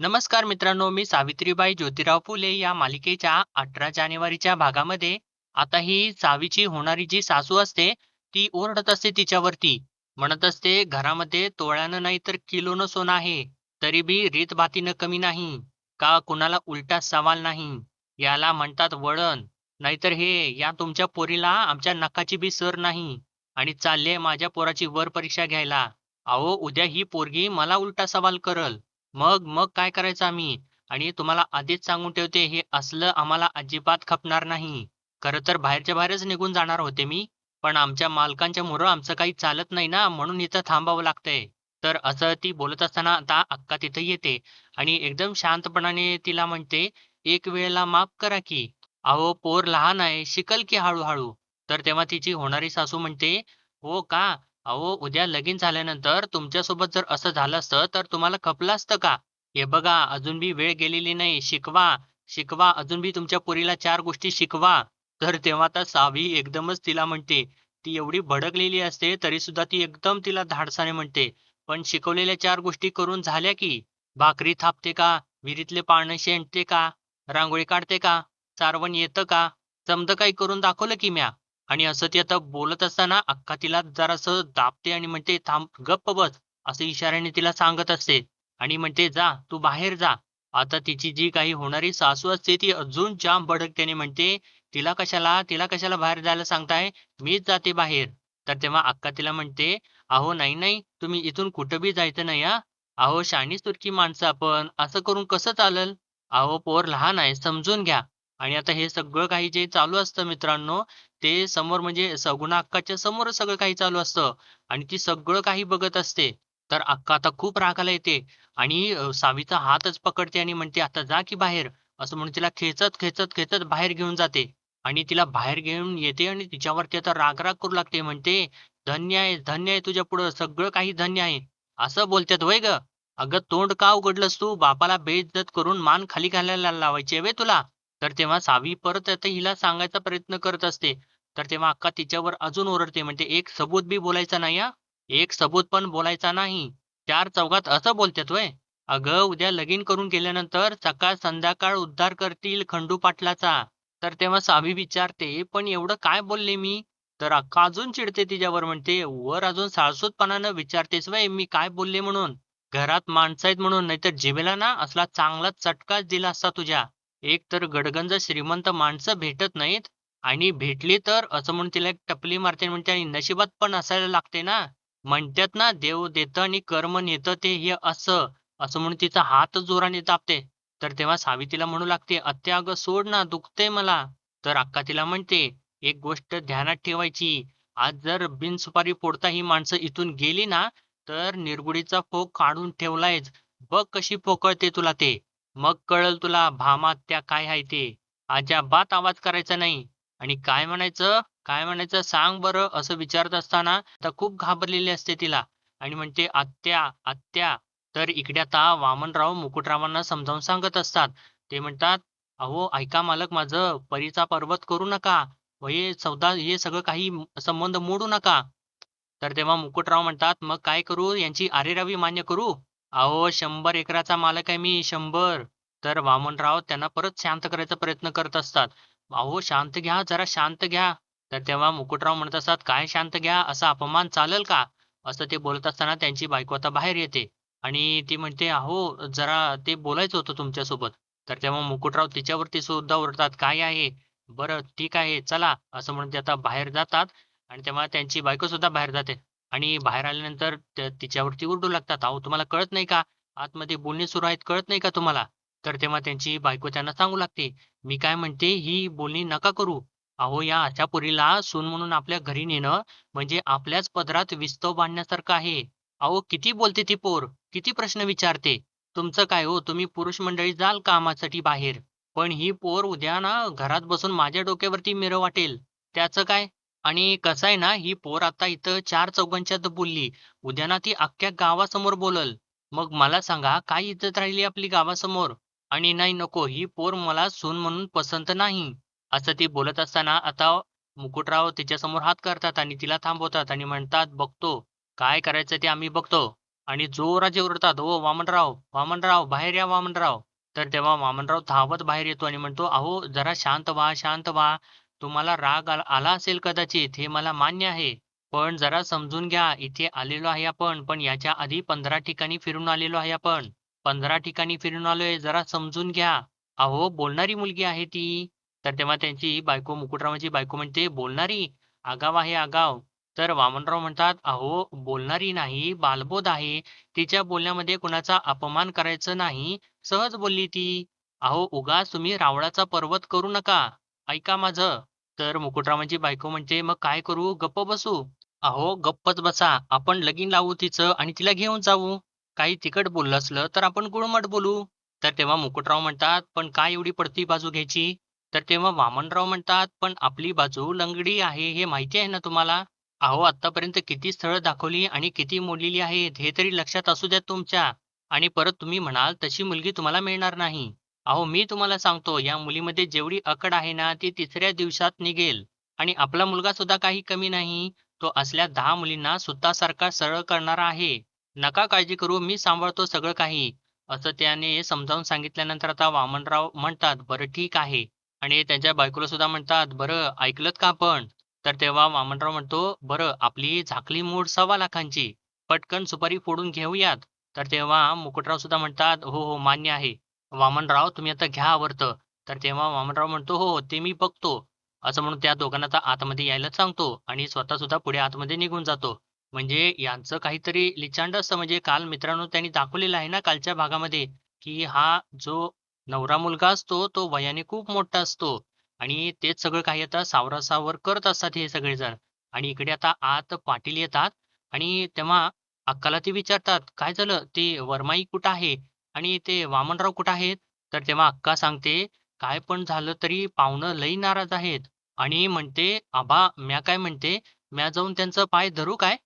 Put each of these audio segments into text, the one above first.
नमस्कार मित्रांनो, मी सावित्रीबाई ज्योतिराव फुले या मालिकेच्या 18 जानेवारीच्या भागामध्ये आता ही सावीची होणारी जी सासू असते, ती ओरडत असते तिच्यावरती. म्हणत असते, "घरामध्ये तोळ्यानं नाही तर किलोनं सोनं आहे, तरी बी रीतभातीनं कमी नाही. का कुणाला उलटा सवाल नाही. याला म्हणतात वळण. नाहीतर हे या तुमच्या पोरीला आमच्या नखाची बी सर नाही आणि चालली माझ्या पोराची वर परीक्षा घ्यायला. अहो, उद्या ही पोरगी मला उलटा सवाल करल. मग काय करायचं आम्ही? आणि तुम्हाला आधीच सांगून ठेवते, हे असलं आम्हाला अजिबात खपणार नाही. खरं तर बाहेरच्या बाहेरच निघून जाणार होते मी, पण आमच्या मालकांच्यामुळं आमचं काही चालत नाही ना, म्हणून इथं थांबावं लागतंय." तर असं ती बोलत असताना आता अक्का तिथं येते आणि एकदम शांतपणाने तिला म्हणते, "एक वेळेला माफ करा की. अहो, पोर लहान आहे, शिकल की हळू तर तेव्हा तिची होणारी सासू म्हणते, "हो का? अहो, उद्या लगीन झाल्यानंतर तुमच्यासोबत जर असं झालं असतं, तर तुम्हाला खपलं असतं का? हे बघा, अजून बी वेळ गेलेली नाही. शिकवा, शिकवा. अजून बी तुमच्या पोरीला 4 गोष्टी शिकवा." तर तेव्हा आता सावी एकदमच तिला म्हणते, ती एवढी भडकलेली असते, तरीसुद्धा ती एकदम तिला धाडसाने म्हणते, "पण शिकवलेल्या 4 गोष्टी करून झाल्या की. भाकरी थापते का? विहिरीतले पाणी शेणते का? रांगोळी काढते का? सारवण येतं का? समदं काही करून दाखवलं की म्या." आणि असं ती आता बोलत असताना अक्का तिला जरासं दाबते आणि म्हणते, "थांब, गप्प बस." असं इशाऱ्याने तिला सांगत असते आणि म्हणते, "जा, तू बाहेर जा." आता तिची जी काही होणारी सासू असते ती अजून जाम भडकतेने म्हणते, "तिला कशाला बाहेर जायला सांगताय? मीच जाते बाहेर." तर तेव्हा अक्का तिला म्हणते, "अहो नाही, तुम्ही इथून कुठं बी जायचं नाही हां. अहो शहाणी-सुरकी माणसं आपण. असं करून कसं चालेल? अहो पोर लहान आहे, समजून घ्या." आणि आता हे सगळं काही जे चालू असतं मित्रांनो, ते समोर म्हणजे सगुणा अक्काच्या समोरच सगळं काही चालू असतं आणि ती सगळं काही बघत असते. तर अक्का आता खूप रागाला येते आणि सावीचा हातच पकडते आणि म्हणते, "आता जा की बाहेर." असं म्हणून तिला खेचत बाहेर घेऊन जाते आणि तिला बाहेर घेऊन येते आणि तिच्यावरती आता राग करू लागते. म्हणते, धन्य आहे तुझ्या पुढं सगळं काही धन्य आहे." असं बोलतात होय गं? अगं तोंड का उघडलंस तू? बापाला बेइज्जत करून मान खाली घालायला लावायची आहे तुला? तर तेव्हा सावी परत आता हिला सांगायचा प्रयत्न करत असते. तर तेव्हा अक्का तिच्यावर अजून ओरडते म्हणते, "एक सबूत बी बोलायचा नाही हां. एक सबूत पण बोलायचा नाही. चार चौघात असं बोलतात होय? अगं उद्या लगीन करून गेल्यानंतर सकाळ संध्याकाळ उद्धार करतील खंडू पाटलाचा." तर तेव्हा सावी विचारते, "पण एवढं काय बोलले मी?" तर अक्का अजून चिडते तिच्यावर म्हणते, "वर अजून साळसूदपणानं विचारतेस व्हय मी काय बोलले म्हणून? घरात माणसं आहेत म्हणून, नाहीतर जिभेला ना असला चांगला चटकाच दिला असता तुझ्या. एक तर गडगंज श्रीमंत माणसं भेटत नाहीत आणि भेटली तर असं म्हणून तिला एक टपली मारते आणि म्हणते आणि नशिबात पण असायला लागते ना. म्हणतात ना देव देतं आणि कर्म नेतं ते हे असं. असं म्हणून तिचा हात जोराने दाबते. तर तेव्हा सावी तिला म्हणू लागते, "आत्या अगं सोड ना, दुखतंय मला." तर अक्का तिला म्हणते, "एक गोष्ट ध्यानात ठेवायची. आज जर बिनसुपारी फोडता ही माणसं इथून गेली ना, तर निरगुडीचा फोग काढून ठेवलायच. बघ कशी पोकळते तुला ते. मग कळेल तुला भामात्या काय आहे ते. अजिबात आवाज करायचा नाही." आणि काय म्हणायचं सांग बरं असं विचारत असताना आता खूप घाबरलेली असते तिला आणि म्हणते आत्या आत्या तर इकडे आता वामनराव मुकुटरावांना समजावून सांगत असतात. ते म्हणतात, "अहो ऐका मालक माझं परीचा पर्वत करू नका. व हे सगळं काही संबंध मोडू नका." तर तेव्हा मुकुटराव म्हणतात, "मग काय करू? यांची अरेरावी मान्य करू?" "अहो 100 एकराचा मालक आहे मी 100." तर वामनराव त्यांना परत शांत करायचा प्रयत्न करत असतात. "अहो शांत घ्या, जरा शांत घ्या." तर तेव्हा मुकुटराव म्हणत असतात, "काय शांत घ्या? असा अपमान चालेल का?" असं ते बोलत असताना त्यांची बायको आता बाहेर येते आणि ती म्हणते, "अहो जरा ते बोलायचं होतं तुमच्यासोबत." तर तेव्हा मुकुटराव तिच्यावरती सुद्धा ओरडतात, "काय आहे? बरं ठीक आहे, चला." असं म्हणून ते आता बाहेर जातात आणि तेव्हा त्यांची बायकोसुद्धा बाहेर जाते आणि बाहेर आल्यानंतर तिच्यावरती ओरडू लागतात, "अहो तुम्हाला कळत नाही का? आतमध्ये बोलणी सुरू आहेत, कळत नाही का तुम्हाला?" तर तेव्हा त्यांची बायको त्यांना सांगू लागते, "मी काय म्हणते, ही बोलणी नका करू. अहो या अशा पोरीला सून म्हणून आपल्या घरी नेणं म्हणजे आपल्याच पदरात विस्तव बांधण्यासारखं आहे. अहो किती बोलते ती पोर, किती प्रश्न विचारते. तुमचं काय हो, तुम्ही पुरुष मंडळी जाल कामासाठी बाहेर, पण ही पोर उद्या ना घरात बसून माझ्या डोक्यावरती मिरं वाटेल. त्याचं काय? आणि कसं आहे ना, ही पोर आता इथं चार चौघांच्यात बोलली. उद्या ना ती अख्ख्या गावासमोर बोलल. मग मला सांगा काय इज्जत राहिली आपली गावासमोर? आणि नाही नको, ही पोर मला सून म्हणून पसंत नाही." असं ती बोलत असताना आता मुकुटराव तिच्यासमोर हात करतात आणि तिला थांबवतात आणि म्हणतात, "बघतो, काय करायचं ते आम्ही बघतो." आणि जोराचे ओरडतात, "ओ वामनराव, वामनराव बाहेर या वामनराव." तर तेव्हा वामनराव धावत बाहेर येतो आणि म्हणतो, "अहो जरा शांत व्हा, शांत व्हा. तुम्हाला राग आला असेल कदाचित, हे मला मान्य आहे. पण जरा समजून घ्या, इथे आलेलो आहे आपण, पण याच्या आधी 15 ठिकाणी फिरून आलेलो आहे आपण. 15 ठिकाणी फिरून आलोय, जरा समजून घ्या. अहो बोलणारी मुलगी आहे ती." तर तेव्हा त्यांची बायको मुकुटरावांची बायको म्हणते, "बोलणारी? आगाव आहे आगाव." तर वामनराव म्हणतात, "अहो बोलणारी नाही, बालबोध आहे. तिच्या बोलण्यामध्ये कुणाचा अपमान करायचा नाही. सहज बोलली ती. अहो उगाच तुम्ही रावळाचा पर्वत करू नका. ऐका माझं." तर मुकुटरावांची बायको म्हणते, "मग काय करू? गप्प बसू?" "अहो गप्पच बसा. आपण लगीन लावू तिचं आणि तिला घेऊन जाऊ. काही तिखट बोललं असलं तर आपण गुळमट बोलू." तर तेव्हा मुकुटराव म्हणतात, "पण काय एवढी पडती बाजू घ्यायची?" तर तेव्हा वामनराव म्हणतात, "पण आपली बाजू लंगडी आहे हे माहिती आहे ना तुम्हाला? अहो आत्तापर्यंत किती स्थळं दाखवली आणि किती मोडलेली आहेत हे तरी लक्षात असू द्या तुमच्या. आणि परत तुम्ही म्हणाल तशी मुलगी तुम्हाला मिळणार नाही. अहो मी तुम्हाला सांगतो या मुलीमध्ये जेवढी अकड आहे ना ती तिसऱ्या दिवसात निघेल. आणि आपला मुलगा सुद्धा काही कमी नाही. तो असल्या 10 मुलींना सुतासारखा सरळ करणारा आहे. नका काळजी करू मी सांभाळतो सगळं काही." असं त्याने समजावून सांगितल्यानंतर आता वामनराव म्हणतात, "बरं ठीक आहे." आणि त्यांच्या बायकोला सुद्धा म्हणतात, "बरं ऐकलत का आपण?" तर तेव्हा वामनराव म्हणतो, "बरं आपली झाकली मूठ 1,25,00,000ची. पटकन सुपारी फोडून घेऊयात." तर तेव्हा मुकुटराव सुद्धा म्हणतात, "हो, हो, मान्य आहे. वामनराव तुम्ही आता घ्या आवर्त." तर तेव्हा वामनराव म्हणतो, "हो, ते मी बघतो." असं म्हणून त्या दोघांना आता आतमध्ये यायला सांगतो आणि स्वतः सुद्धा पुढे आतमध्ये निघून जातो. म्हणजे यांचं काहीतरी लिचांड असतं. म्हणजे काल मित्रांनो त्यांनी दाखवलेलं आहे ना कालच्या भागामध्ये, की हा जो नवरा मुलगा असतो, तो वयाने खूप मोठा असतो आणि तेच सगळं काही आता सावरासावर करत असतात हे सगळेजण. आणि इकडे आता आत पाटील येतात आणि तेव्हा अक्काला ते विचारतात, "काय झालं? ते वरमाई कुठं आहे? आणि ते वामनराव कुठं आहेत?" तर तेव्हा अक्का सांगते, "काय पण झालं तरी पाहुणं लई नाराज आहेत." आणि म्हणते, "आबा, म्या काय म्हणते, म्या जाऊन त्यांचं पाय धरू काय?"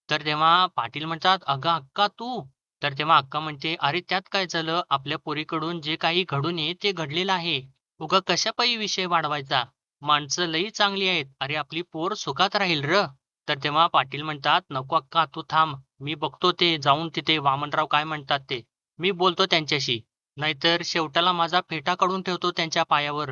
तर तेव्हा पाटील म्हणतात, "अगं अक्का तू?" तर तेव्हा अक्का म्हणते, "अरे त्यात काय झालं? आपल्या पोरीकडून जे काही घडू नये ते घडलेलं आहे. उगा कशापायी विषय वाढवायचा? माणसं लई चांगली आहेत. अरे आपली पोर सुखात राहील रं." तर तेव्हा पाटील म्हणतात, "नको अक्का तू थांब. मी बघतो ते जाऊन तिथे वामनराव काय म्हणतात ते. मी बोलतो त्यांच्याशी. नाहीतर शेवटाला माझा फेटा काढून ठेवतो त्यांच्या पायावर."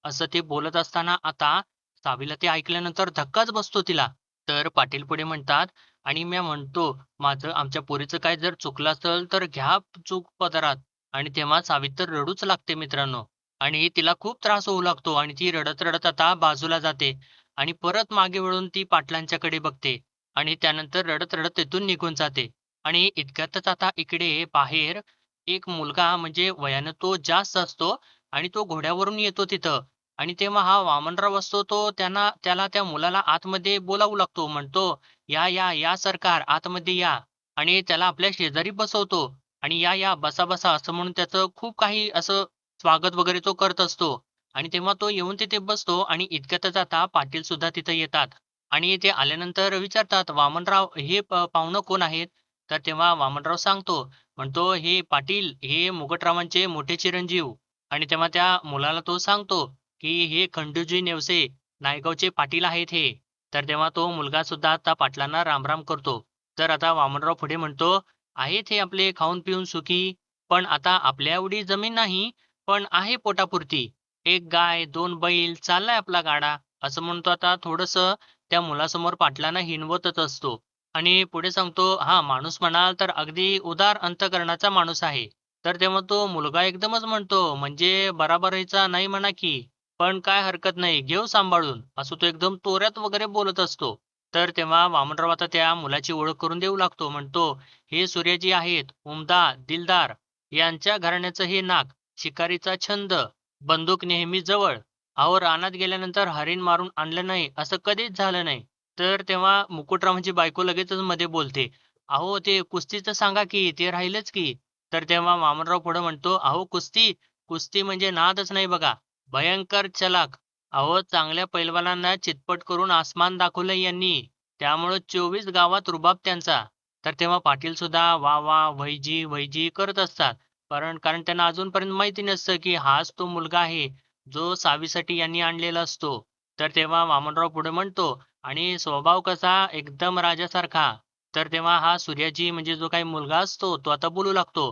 असं ते बोलत असताना आता सावीला ते ऐकल्यानंतर धक्काच बसतो तिला. तर पाटील पुढे म्हणतात, "आणि मी म्हणतो, माझं आमच्या पोरीचं काय जर चुकलं असेल तर घ्या चूक पदरात." आणि तेव्हा सावी तर रडूच लागते मित्रांनो. आणि तिला खूप त्रास होऊ लागतो आणि ती रडत-रडत आता बाजूला जाते आणि परत मागे वळून ती पाटलांच्याकडे बघते आणि त्यानंतर रडत-रडत तिथून निघून जाते. आणि इतक्यातच आता इकडे बाहेर एक मुलगा म्हणजे वयानं तो जास्त असतो आणि तो घोड्यावरून येतो तिथं. आणि तेव्हा हा वामनराव असतो तो त्याला त्या मुलाला आतमध्ये बोलावू लागतो. म्हणतो, "या, या, या सरकार आतमध्ये या." आणि त्याला आपल्या शेजारी बसवतो आणि "या, या, बसा, बसा" असं म्हणून त्याचं खूप काही असं स्वागत वगैरे तो करत असतो. आणि तेव्हा तो येऊन तिथे बसतो आणि इतक्यातच आता पाटील सुद्धा तिथे येतात. आणि ते आल्यानंतर विचारतात, "वामनराव हे पाहुणं कोण आहेत?" तर तेव्हा वामनराव सांगतो. म्हणतो, "हे पाटील हे मुकुटरावांचे मोठे चिरंजीव." आणि तेव्हा त्या मुलाला तो सांगतो, की "हे खंडूजी नेवसे नायगावचे पाटील आहेत हे." तर तेव्हा तो मुलगा सुद्धा आता पाटलांना राम-राम करतो. तर आता वामनराव पुढे म्हणतो, "आहेत हे आपले खाऊन-पिऊन सुखी, पण आता आपल्या एवढी जमीन नाही, पण आहे पोटापुरती. एक गाय, 2 बैल, चाललाय आपला गाडा." असं म्हणून तो आता थोडंसं त्या मुलासमोर पाटलांना हिणवतच असतो. आणि पुढे सांगतो, "हां, माणूस म्हणाल तर अगदी उदार अंतःकरणाचा माणूस आहे." तर तेव्हा तो मुलगा एकदमच म्हणतो, "म्हणजे बराबरीचा नाही म्हणा की, पण काय हरकत नाही, घेऊ सांभाळून." असं तो एकदम तोऱ्यात वगैरे बोलत असतो. तर तेव्हा वामनराव आता त्या मुलाची ओळख करून देऊ लागतो. म्हणतो, "हे सूर्याजी आहेत, उमदा, दिलदार. यांच्या घराण्याचं हे नाक, शिकारीचा छंद, बंदूक नेहमी जवळ. अहो रानात गेल्यानंतर हरीण मारून आणलं नाही, असं कधीच झालं नाही." तर तेव्हा मुकुटरावांची बायको लगेचच मध्ये बोलते, "अहो ते कुस्तीचं सांगा की, ते राहिलंच की." तर तेव्हा वामनराव पुढे म्हणतो, "अहो कुस्ती? कुस्ती म्हणजे नादच नाही बघा. भयंकर चलाख. अहो चांगल्या पैलवानांना चितपट करून आसमान दाखवलं यांनी. त्यामुळं 24 गावात रुबाब त्यांचा." तर तेव्हा पाटील सुद्धा वाह, वाह, वैजी, वैजी करत असतात. कारण कारण त्यांना अजूनपर्यंत माहिती नसतं, की हाच तो मुलगा आहे, जो सावीसाठी यांनी आणलेला असतो. तर तेव्हा वामनराव पुढे म्हणतो, "आणि स्वभाव कसा? एकदम राजासारखा. तर तेव्हा हा सूर्याजी म्हणजे जो काही मुलगा असतो, तो आता बोलू लागतो.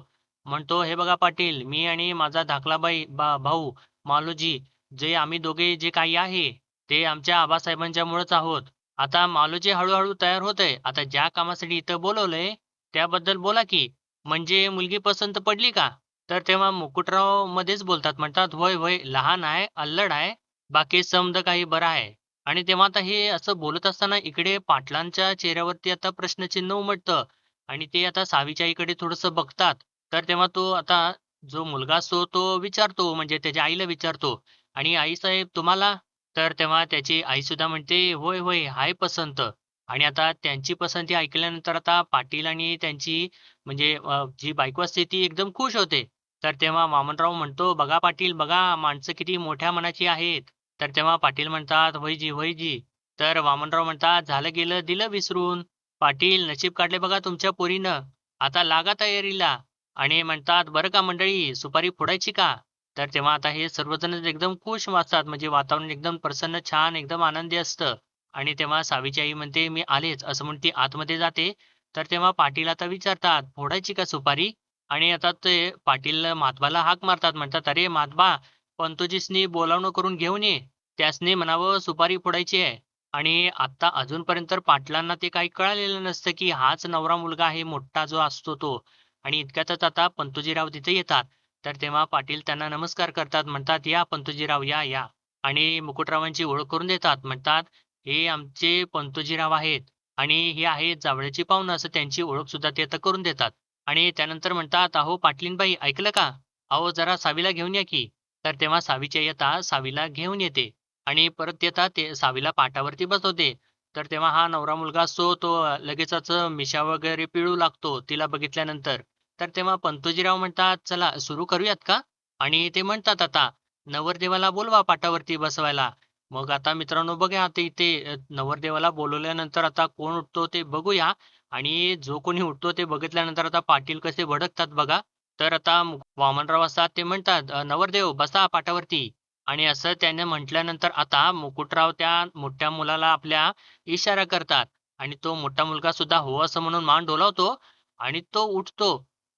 म्हणतो, "हे बघा पाटील, मी आणि माझा धाकला भाऊ मालोजी, जे आम्ही दोघे जे काही आहे, ते आमच्या आबासाहेबांच्यामुळेच आहोत. आता मालोजी हळू तयार होतंय. आता ज्या कामासाठी इथं बोलवलंय, त्याबद्दल बोला की. म्हणजे मुलगी पसंत पडली का?" तर तेव्हा मुकुटराव मध्येच बोलतात. म्हणतात, "होय, होय, लहान आहे, अल्लड आहे. बाकी समद काही बरं आहे." आणि तेव्हा आता हे असं बोलत असताना इकडे पाटलांच्या चेहऱ्यावरती आता प्रश्नचिन्ह उमटतं आणि ते आता सावीच्या आईकडे थोडंसं बघतात. तर तेव्हा तो आता जो मुलगा असतो तो विचारतो म्हणजे त्याच्या आईला विचारतो आणि "आई साहेब तुम्हाला?" तर तेव्हा त्याची आईसुद्धा म्हणते, "होय, होय, आहे पसंत." आणि आता त्यांची पसंती ऐकल्यानंतर आता पाटील आणि त्यांची म्हणजे जी बायको असते ती एकदम खुश होते. तर तेव्हा वामनराव म्हणतो, "बघा पाटील बघा, माणसं किती मोठ्या मनाची आहेत." तर तेव्हा पाटील म्हणतात, "होय जी." तर वामनराव म्हणतात, "झालं गेलं दिलं विसरून. पाटील नशीब काढले बघा तुमच्या पोरीनं. आता लागा तयारीला." आणि म्हणतात, "बरं का मंडळी सुपारी फोडायची का?" तर तेव्हा आता हे सर्वजण एकदम खुश वाटतात म्हणजे वातावरण एकदम प्रसन्न, छान, एकदम आनंदी असतं. आणि तेव्हा सावीची आई म्हणते, "मी आलेच." असं म्हणून ती आतमध्ये जाते. तर तेव्हा पाटील आता विचारतात, "फोडायची का सुपारी?" आणि आता ते पाटील म्हात्बाला हाक मारतात. म्हणतात, "अरे म्हात्बा, पंतोजीसनी बोलावणं करून घेऊन ये. त्यासनी म्हणावं सुपारी फोडायची आहे." आणि आता अजूनपर्यंत तर पाटलांना ते काही कळालेलं नसतं, की हाच नवरा मुलगा आहे मोठा जो असतो तो. आणि इतक्यातच आता पंतोजीराव तिथे येतात. तर तेव्हा पाटील त्यांना नमस्कार करतात. म्हणतात, "या पंतोजीराव या, या." आणि मुकुटरावांची ओळख करून देतात. म्हणतात, "हे आमचे पंतोजीराव आहेत आणि हे आहेत जावळ्याची पाहुणं." असं त्यांची ओळखसुद्धा ते आता करून देतात. आणि त्यानंतर म्हणतात, "अहो पाटलीनबाई ऐकलं का? अहो जरा सावीला घेऊन या की." तर तेव्हा सावीची आई आता सावीला घेऊन येते आणि परत येतात ते सावीला पाटावरती बसवते. तर तेव्हा हा नवरा मुलगा असतो तो लगेचच मिशा वगैरे पिळू लागतो तिला बघितल्यानंतर. तर तेव्हा पंतोजीराव म्हणतात, "चला सुरू करूयात का?" आणि ते म्हणतात आता, "नवरदेवाला बोलवा पाटावरती बसवायला." मग आता मित्रांनो बघा आता इथे नवरदेवाला बोलवल्यानंतर आता कोण उठतो ते बघूया आणि जो कोणी उठतो ते बघितल्यानंतर आता पाटील कसे भडकतात बघा. तर आता वामनराव असतात ते म्हणतात, "नवरदेव बसा पाटावरती." आणि असं त्याने म्हटल्यानंतर आता मुकुटराव त्या मोठ्या मुलाला आपल्या इशारा करतात आणि तो मोठा मुलगा सुद्धा हो असं म्हणून मान डोलावतो आणि तो उठतो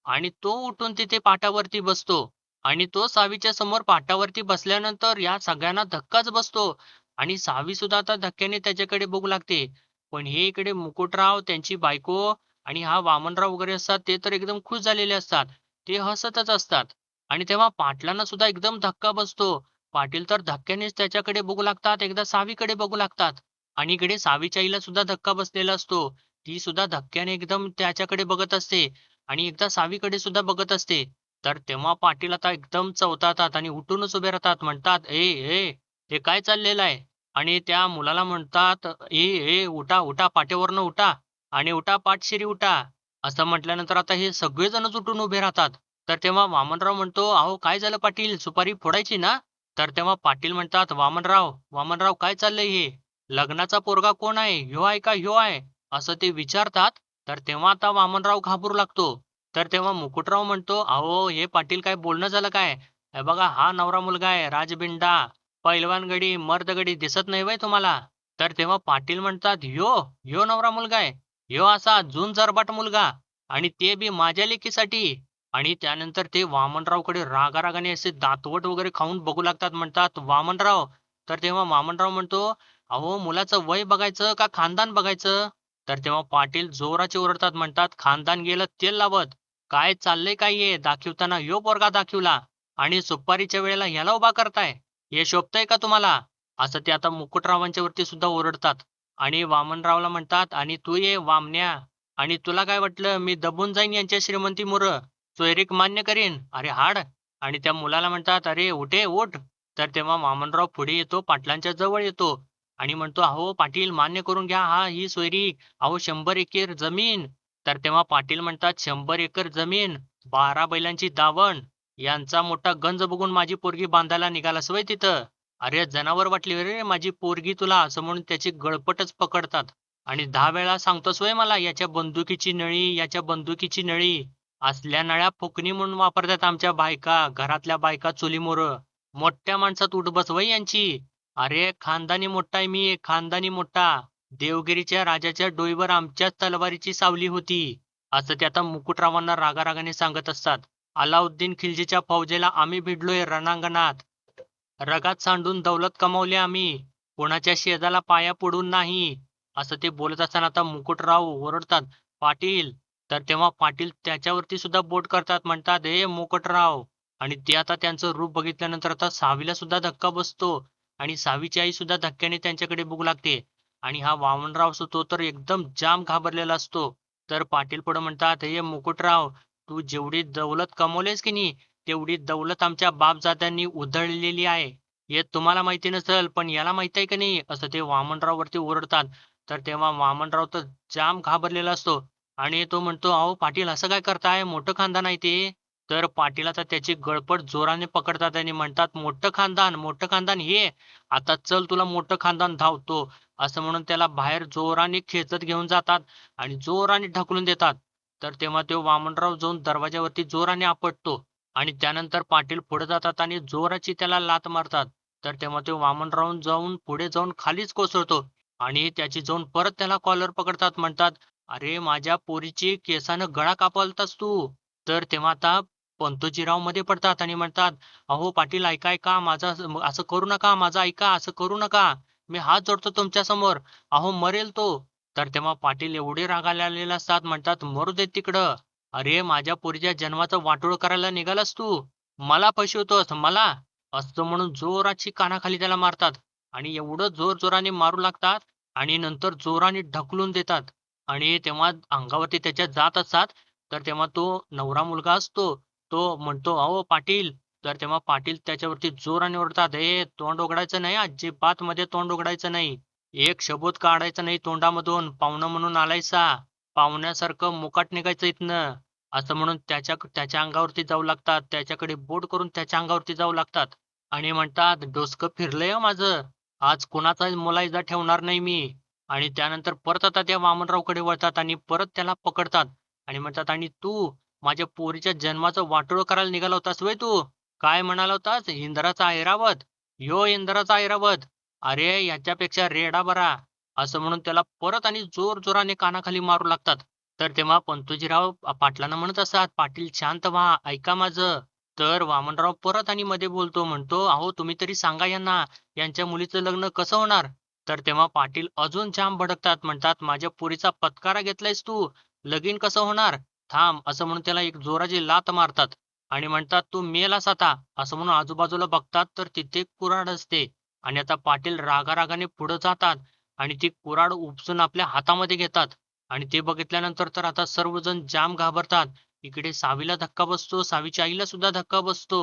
आणि तो उठून तिथे पाटावरती बसतो आणि तो सावीच्या समोर पाटावरती बसल्यानंतर या सगळ्यांना धक्काच बसतो आणि सावी सुद्धा आता धक्क्याने त्याच्याकडे बघू लागते. पण हे इकडे मुकुटराव, त्यांची बायको आणि हा वामनराव वगैरे असतात ते तर एकदम खुश झालेले असतात. ते हसतच असतात आणि तेव्हा पाटलांना सुद्धा एकदम धक्का बसतो. पाटील तर धक्क्यानेच त्याच्याकडे बघू लागतात, एकदा सावीकडे बघू लागतात आणि इकडे सावीच्या आईला सुद्धा धक्का बसलेला असतो. ती सुद्धा धक्क्याने एकदम त्याच्याकडे बघत असते आणि एकदा सावीकडे सुद्धा बघत असते. तर तेव्हा पाटील आता एकदम चवताळतात आणि उठूनच उभे राहतात. म्हणतात, "ए, ए, हे काय चाललेलं आहे?" आणि त्या मुलाला म्हणतात, "ए, ए, उठा, उठा, पाट्यावरनं उठा आणि उठा पाटशिरी उठा." असं म्हटल्यानंतर आता हे सगळेजणच उठून उभे राहतात. तर तेव्हा वामनराव म्हणतो, "अहो काय झालं पाटील, सुपारी फोडायची ना?" तर तेव्हा पाटील म्हणतात, "वामनराव, वामनराव काय चाललंय हे? लग्नाचा पोरगा कोण आहे? ह्यो आहे का ह्यो आहे?" असं ते विचारतात. तर तेव्हा आता वामनराव घाबरू लागतो. तर तेव्हा मुकुटराव म्हणतो, "अहो हे पाटील काय बोलणं झालं काय? हे बघा हा नवरा मुलगा आहे राजबिंडा, पैलवानगडी, मर्दगडी दिसत नाही व्हय तुम्हाला?" तर तेव्हा पाटील म्हणतात, "ह्यो? ह्यो नवरा मुलगा आहे? ह्यो असा झुंजरबाट मुलगा आणि ते बी माझ्या लेकीसाठी?" आणि त्यानंतर ते वामनरावकडे रागारागाने असे दातवट वगैरे खाऊन बघू लागतात. म्हणतात, "वामनराव." तर तेव्हा वामनराव म्हणतो, "अहो मुलाचं वय बघायचं का खानदान बघायचं?" तर तेव्हा पाटील जोराचे ओरडतात. म्हणतात, "खानदान गेलं तेल लावत. काय चाललंय काय हे? दाखवताना ह्यो पोरगा दाखवला आणि सुपारीच्या वेळेला ह्याला उभा करताय. हे शोभतंय का तुम्हाला?" असं ते आता मुकुटरावांच्या वरती सुद्धा ओरडतात. आणि वामनरावला म्हणतात, "आणि तू ये वामन्या. आणि तुला काय वाटलं मी दबून जाईन यांच्या श्रीमंतीमुळं? सोयरीक मान्य करीन. अरे हाड." आणि त्या मुलाला म्हणतात, "अरे उठ उठ." तर तेव्हा वामनराव पुढे येतो, पाटलांच्या जवळ येतो आणि म्हणतो, "अहो पाटील मान्य करून घ्या ही सोयरीक. अहो 100 एकर जमीन." तर तेव्हा पाटील म्हणतात, "100 एकर जमीन, 12 बैलांची दावण, यांचा मोठा गंज बघून माझी पोरगी बांधायला निघालास व्हय तिथं? अरे जनावर वाटली रे माझी पोरगी तुला." असं म्हणून त्याची गळपटच पकडतात. आणि 10 वेळा सांगतोस होय मला याच्या बंदुकीची नळी, याच्या बंदुकीची नळी. असल्या नळ्या फुकणी म्हणून वापरतात आमच्या बायका, घरातल्या बायका चुलीमुळं. मोठ्या माणसात उठ बस व्हय यांची. अरे खानदानी मोठा आहे मी, खानदानी मोठा. देवगिरीच्या राजाच्या डोईवर आमच्याच तलवारीची सावली होती, असं ते आता मुकुटरावांना रागारागाने सांगत असतात. अलाउद्दीन खिल्जीच्या फौजेला आम्ही भिडलोय रणांगणात. रगात सांडून दौलत कमावली आम्ही. कोणाच्या शेजाला पाया पडून नाही. असं ते बोलत असताना आता मुकुटराव ओरडतात, पाटील. तर तेव्हा पाटील त्याच्यावरती सुद्धा बोट करतात, म्हणतात, ए मुकुटराव. आणि ते आता त्यांचं रूप बघितल्यानंतर आता सावीला सुद्धा धक्का बसतो. आणि सावीची आई सुद्धा धक्क्याने त्यांच्याकडे बघू लागते. आणि हा वामनराव असतो तो तर एकदम जाम घाबरलेला असतो. तर पाटील पुढे म्हणतात, हे मुकुटराव, तू जेवढी दौलत कमवलीस की नाही, तेवढी दौलत आमच्या बापजात्यांनी उधळलेली आहे. हे तुम्हाला माहिती नसेल, पण याला माहित आहे का नाही? असं ते वामनराववरती ओरडतात. तर तेव्हा वामनराव तर जाम घाबरलेला असतो. आणि तो म्हणतो, अहो पाटील असं काय करताय? मोठं खानदान आहे ते. तर पाटील आता त्याची गळपट जोराने पकडतात आणि म्हणतात, मोठं खानदान, मोठं खानदान हे. आता चल तुला मोठं खानदान धावतो. असं म्हणून त्याला बाहेर जोराने खेचत घेऊन जातात आणि जोराने ढकलून देतात. तर तेव्हा तो वामनराव जाऊन दरवाजावरती जोराने आपटतो. आणि त्यानंतर पाटील पुढे जातात आणि जोराची त्याला लाथ मारतात. तर तेव्हा तो वामनराव जाऊन पुढे जाऊन खालीच कोसळतो आणि त्याची जाऊन परत त्याला कॉलर पकडतात. म्हणतात, "अरे माझ्या पोरीची केसानं गळा कापलतास तू." तर तेव्हा आता पंतोजीराव मध्ये पडतात आणि म्हणतात, "अहो पाटील ऐका ऐका माझं असं असं करू नका. माझं ऐका. असं करू नका. मी हात जोडतो तुमच्या समोर. अहो मरेल तो." तर तेव्हा पाटील एवढे रागाला आलेले असतात. म्हणतात, "मरू दे तिकडं. अरे माझ्या पोरीच्या जन्माचं वाटोळं करायला निघालास तू? मला फसवतोस मला?" असं म्हणून जोराची कानाखाली त्याला मारतात आणि एवढं जोराने मारू लागतात आणि नंतर जोराने ढकलून देतात. आणि तेव्हा अंगावरती त्याच्या जात असतात. तर तेव्हा तो नवरा मुलगा असतो. तो म्हणतो, "अहो पाटील." तर तेव्हा पाटील त्याच्यावरती जोराने ओरडतात, "ए तोंड उघडायचं नाही, अजिबात मध्ये तोंड उघडायचं नाही. एक शब्द काढायचा नाही तोंडामधून. पाहुणा म्हणून आलायसा. पाहुण्यासारखं मुकाट निघायचं इथनं." असं म्हणून त्याच्या अंगावरती जाऊ लागतात. त्याच्याकडे बोट करून त्याच्या अंगावरती जाऊ लागतात आणि म्हणतात, "डोसकं फिरलंय हं माझं. आज कुणाचाच मुलायजा ठेवणार नाही मी." आणि त्यानंतर परत आता त्या वामनरावकडे वळतात आणि परत त्याला पकडतात आणि म्हणतात, "आणि तू माझ्या पोरीच्या जन्माचं वाटोळं करायला निघाला होतास व्हय तू? काय म्हणाला होतास? इंद्राचा ऐरावत? ह्यो इंद्राचा ऐरावत. अरे ह्याच्यापेक्षा रेडा बरा." असं म्हणून त्याला परत आणि जोराने कानाखाली मारू लागतात. तर तेव्हा पंतोजीराव पाटलांना म्हणत असतात, "पाटील शांत व्हा, ऐका माझं." तर वामनराव परत आणि मध्ये बोलतो, म्हणतो, "अहो तुम्ही तरी सांगा यांना, यांच्या मुलीचं लग्न कसं होणार?" तर तेव्हा पाटील अजून जाम भडकतात. म्हणतात, "माझ्या पोरीचा पत्कारा घेतलायस तू? लगीन कसं होणार? थांब." असं म्हणून त्याला एक जोराची लाथ मारतात आणि म्हणतात, "तू मेलास आता." असं म्हणून आजूबाजूला बघतात तर तिथे कुऱ्हाड असते. आणि आता पाटील रागारागाने पुढे जातात आणि ती कुऱ्हाड उपसून आपल्या हातामध्ये घेतात. आणि ते बघितल्यानंतर तर आता सर्वजण जाम घाबरतात. इकडे सावीला धक्का बसतो, सावीच्या आईला सुद्धा धक्का बसतो.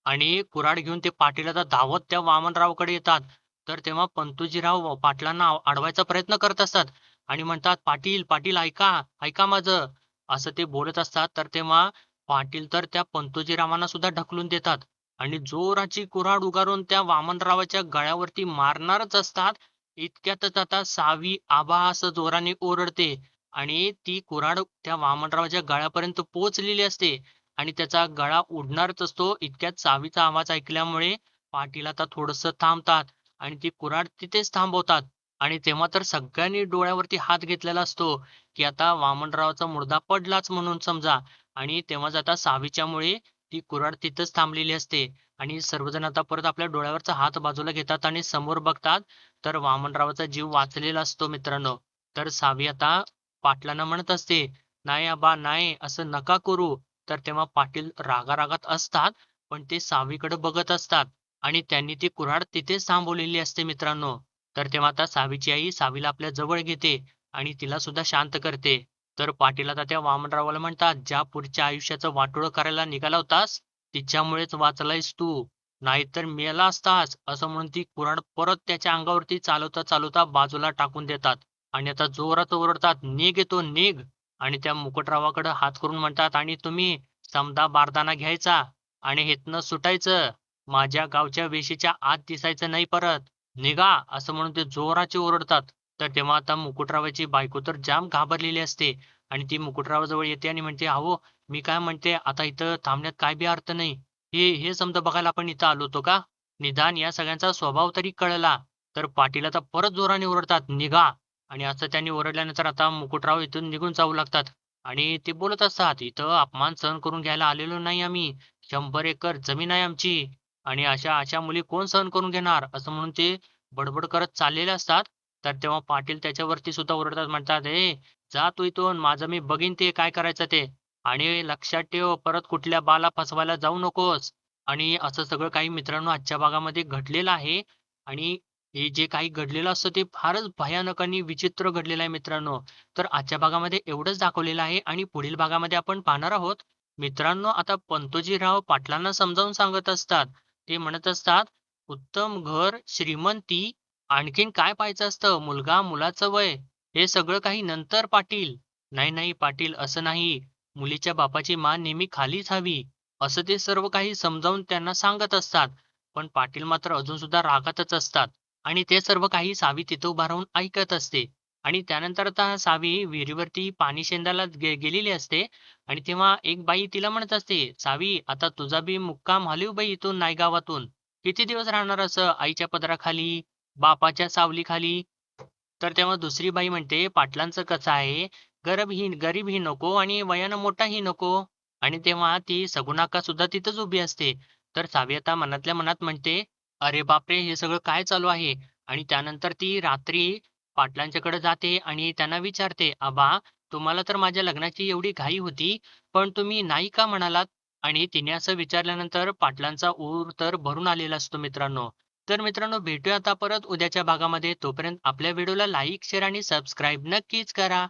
आणि कुऱ्हाड घेऊन ते पाटील आता धावत त्या वामनरावकडे येतात. तर तेव्हा पंतोजीराव पाटलांना अडवायचा प्रयत्न करत असतात आणि म्हणतात, "पाटील, पाटील ऐका, ऐका माझं." असं ते बोलत असतात. तर तेव्हा पाटील तर त्या पंतोजीरावांना सुद्धा ढकलून देतात आणि जोराची कुऱ्हाड उगारून त्या वामनरावाच्या गळ्यावरती मारणारच असतात. इतक्यातच आता सावी आबा असं जोराने ओरडते आणि ती कुऱ्हाड त्या वामनरावाच्या गळ्यापर्यंत पोहोचलेली असते आणि त्याचा गळा उडणारच असतो. इतक्यात सावीचा आवाज ऐकल्यामुळे पाटील आता थोडंसं थांबतात आणि ती कुऱ्हाड तिथेच थांबवतात. आणि तेव्हा तर सगळ्यांनी डोळ्यावरती हात घेतलेला असतो, की आता वामनरावाचा मुर्दा पडलाच म्हणून समजा. आणि तेव्हाच आता सावीच्यामुळे ती कुऱ्हाड तिथंच थांबलेली असते. आणि सर्वजण आता परत आपल्या डोळ्यावरचा हात बाजूला घेतात आणि समोर बघतात, तर वामनरावाचा जीव वाचलेला असतो मित्रांनो. तर सावी आता पाटलांना म्हणत असते, "नाही आबा नाही, असं नका करू." तर तेव्हा पाटील रागारागात असतात, पण ते सावीकडे बघत असतात आणि त्यांनी ती कुऱ्हाड तिथेच थांबवलेली असते मित्रांनो. तर तेव्हा आता सावीची आई सावीला आपल्या जवळ घेते आणि तिला सुद्धा शांत करते. तर पाटील आता त्या वामनरावाला म्हणतात, "ज्या पुरीच्या आयुष्याचं वाटोळं करायला निघाला होतास, तिच्यामुळेच वाचलायस तू. नाहीतर मेला असतास." असं म्हणून ती कुऱ्हाड परत त्याच्या अंगावरती चालवता चालवता बाजूला टाकून देतात. आणि आता जोरात ओरडतात, "निघ इथून निघ." आणि त्या मुकुटरावाकडे हात करून म्हणतात, "आणि तुम्ही समदा बारदाना घ्यायचा आणि इथनं सुटायचं. माझ्या गावच्या वेशीच्या आत दिसायचं नाही परत. निघा." असं म्हणून ते जोराचे ओरडतात. तर तेव्हा आता मुकुटरावाची बायको तर जाम घाबरलेली असते आणि ती मुकुटरावाजवळ येते आणि म्हणते, "अहो, मी काय म्हणते, आता इथं थांबण्यात काय बी अर्थ नाही. हे हे समजा बघायला आपण इथं आलो होतो का? निदान या सगळ्यांचा स्वभाव तरी कळला." तर पाटील आता परत जोराने ओरडतात, "निघा." आणि असं त्यांनी ओरडल्यानंतर आता मुकुटराव इथून निघून जाऊ लागतात आणि ते बोलत असतात, "इथं अपमान सहन करून घ्यायला आलेलो नाही आम्ही. 100 एकर जमीन आहे आमची आणि अशा अशा मुली कोण सहन करून घेणार?" असं म्हणून ते बडबड करत चाललेले असतात. तर तेव्हा पाटील त्याच्यावरती सुद्धा ओरडतात म्हणतात, "ए, जा तू इथून. माझं मी बघीन ते काय करायचं ते. आणि लक्षात ठेव परत कुठल्या बाला फसवायला जाऊ नकोस." आणि असं सगळं काही मित्रांनो आजच्या भागामध्ये घडलेलं आहे आणि हे जे काही घडलेलं असतं ते फारच भयानक आणि विचित्र घडलेलं आहे मित्रांनो. तर आजच्या भागामध्ये एवढंच दाखवलेलं आहे आणि पुढील भागामध्ये आपण पाहणार आहोत. मित्रांनो आता पंतोजीराव पाटलांना समजावून सांगत असतात. ते म्हणत असतात, "उत्तम घर, श्रीमंती, आणखीन काय पाहायचं असतं? मुलगा, मुलाचं वय, हे सगळं काही नंतर पाटील." "नाही, नाही पाटील असं नाही. मुलीच्या बापाची मान नेहमी खालीच हवी." असं ते सर्व काही समजावून त्यांना सांगत असतात. पण पाटील मात्र अजून सुद्धा रागातच असतात. आणि ते सर्व काही सावी तिथं उभा राहून ऐकत असते. आणि त्यानंतर आता सावी विहिरीवरती पाणी शेंदायला गेलेली असते आणि तेव्हा एक बाई तिला म्हणत असते, "सावी, आता तुझा बी मुक्काम हालीव बाई इथून नायगावातून. किती दिवस राहणार असं आईच्या पदराखाली, बापाच्या सावलीखाली?" तर तेव्हा दुसरी बाई म्हणते, "पाटलांचं कसं आहे, गरीबही नको आणि वयानं मोठाही नको." आणि तेव्हा ती सगुणाक्का सुद्धा तिथंच उभी असते. तर सावी आता मनातल्या मनात म्हणते, "अरे बापरे! हे सगळं काय चालू आहे?" आणि त्यानंतर ती रात्री पाटलांच्याकडे जाते आणि त्यांना विचारते, "आबा, तुम्हाला तर माझ्या लग्नाची एवढी घाई होती, पण तुम्ही नाही का म्हणालात?" आणि तिने असं विचारल्यानंतर पाटलांचा ऊर तर भरून आलेला असतो मित्रांनो. तर मित्रांनो भेटूया आता परत उद्याच्या भागामध्ये. तोपर्यंत आपल्या व्हिडिओला लाईक, शेअर आणि सबस्क्राईब नक्कीच करा.